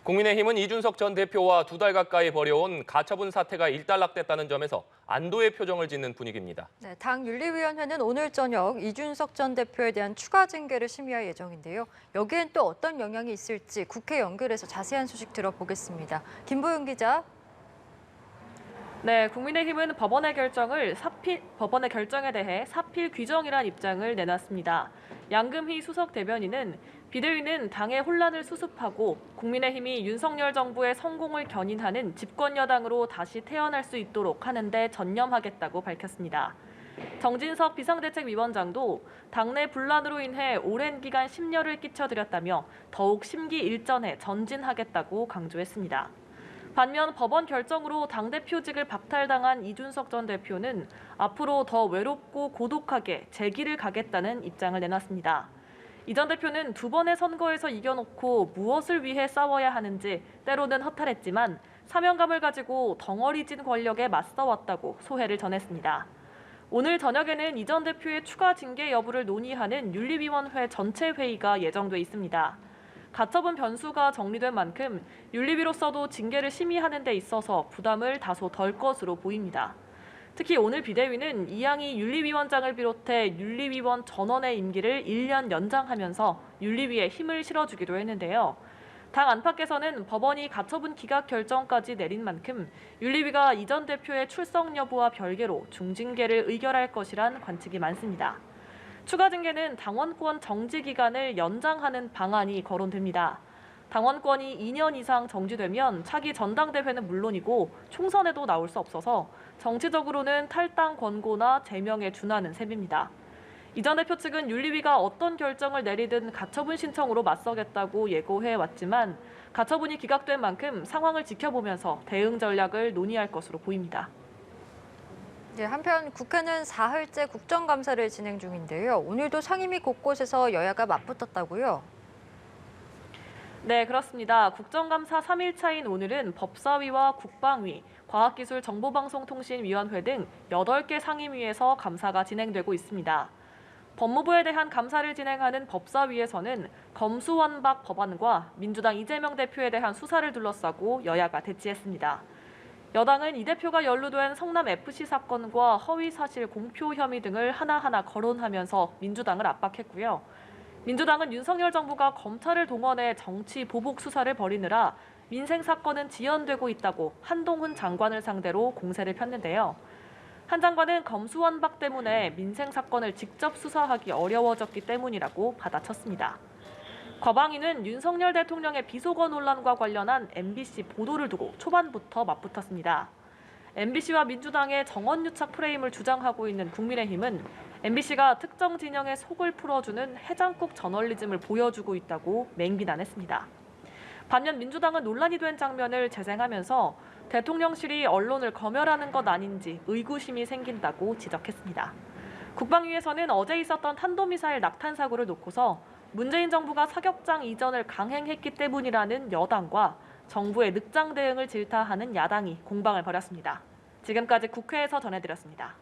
국민의힘은 이준석 전 대표와 2달 가까이 벌여온 가처분 사태가 일단락됐다는 점에서 안도의 표정을 짓는 분위기입니다. 네, 당 윤리위원회는 오늘 저녁 이준석 전 대표에 대한 추가 징계를 심의할 예정인데요. 여기엔 또 어떤 영향이 있을지 국회 연결해서 자세한 소식 들어보겠습니다. 김보윤 기자. 네, 국민의힘은 법원의 결정에 대해 사필 규정이란 입장을 내놨습니다. 양금희 수석 대변인은 비대위는 당의 혼란을 수습하고 국민의힘이 윤석열 정부의 성공을 견인하는 집권 여당으로 다시 태어날 수 있도록 하는 데 전념하겠다고 밝혔습니다. 정진석 비상대책위원장도 당내 분란으로 인해 오랜 기간 심려를 끼쳐드렸다며 더욱 심기일전에 전진하겠다고 강조했습니다. 반면 법원 결정으로 당대표직을 박탈당한 이준석 전 대표는 앞으로 더 외롭고 고독하게 제 길을 가겠다는 입장을 내놨습니다. 이 전 대표는 2번의 선거에서 이겨놓고 무엇을 위해 싸워야 하는지 때로는 허탈했지만 사명감을 가지고 덩어리진 권력에 맞서왔다고 소회를 전했습니다. 오늘 저녁에는 이 전 대표의 추가 징계 여부를 논의하는 윤리위원회 전체 회의가 예정돼 있습니다. 가처분 변수가 정리된 만큼 윤리위로서도 징계를 심의하는 데 있어서 부담을 다소 덜 것으로 보입니다. 특히 오늘 비대위는 이양희 윤리위원장을 비롯해 윤리위원 전원의 임기를 1년 연장하면서 윤리위에 힘을 실어주기도 했는데요. 당 안팎에서는 법원이 가처분 기각 결정까지 내린 만큼 윤리위가 이 전 대표의 출석 여부와 별개로 중징계를 의결할 것이란 관측이 많습니다. 추가 징계는 당원권 정지 기간을 연장하는 방안이 거론됩니다. 당원권이 2년 이상 정지되면 차기 전당대회는 물론이고 총선에도 나올 수 없어서 정치적으로는 탈당 권고나 제명에 준하는 셈입니다. 이 전 대표 측은 윤리위가 어떤 결정을 내리든 가처분 신청으로 맞서겠다고 예고해왔지만 가처분이 기각된 만큼 상황을 지켜보면서 대응 전략을 논의할 것으로 보입니다. 네, 한편 국회는 사흘째 국정감사를 진행 중인데요. 오늘도 상임위 곳곳에서 여야가 맞붙었다고요? 네, 그렇습니다. 국정감사 3일차인 오늘은 법사위와 국방위, 과학기술정보방송통신위원회 등 8개 상임위에서 감사가 진행되고 있습니다. 법무부에 대한 감사를 진행하는 법사위에서는 검수완박 법안과 민주당 이재명 대표에 대한 수사를 둘러싸고 여야가 대치했습니다. 여당은 이 대표가 연루된 성남FC 사건과 허위사실 공표 혐의 등을 하나하나 거론하면서 민주당을 압박했고요. 민주당은 윤석열 정부가 검찰을 동원해 정치 보복 수사를 벌이느라 민생 사건은 지연되고 있다고 한동훈 장관을 상대로 공세를 폈는데요. 한 장관은 검수완박 때문에 민생 사건을 직접 수사하기 어려워졌기 때문이라고 받아쳤습니다. 과방위는 윤석열 대통령의 비속어 논란과 관련한 MBC 보도를 두고 초반부터 맞붙었습니다. MBC와 민주당의 정원유착 프레임을 주장하고 있는 국민의힘은 MBC가 특정 진영의 속을 풀어주는 해장국 저널리즘을 보여주고 있다고 맹비난했습니다. 반면 민주당은 논란이 된 장면을 재생하면서 대통령실이 언론을 검열하는 것 아닌지 의구심이 생긴다고 지적했습니다. 국방위에서는 어제 있었던 탄도미사일 낙탄 사고를 놓고서 문재인 정부가 사격장 이전을 강행했기 때문이라는 여당과 정부의 늑장 대응을 질타하는 야당이 공방을 벌였습니다. 지금까지 국회에서 전해드렸습니다.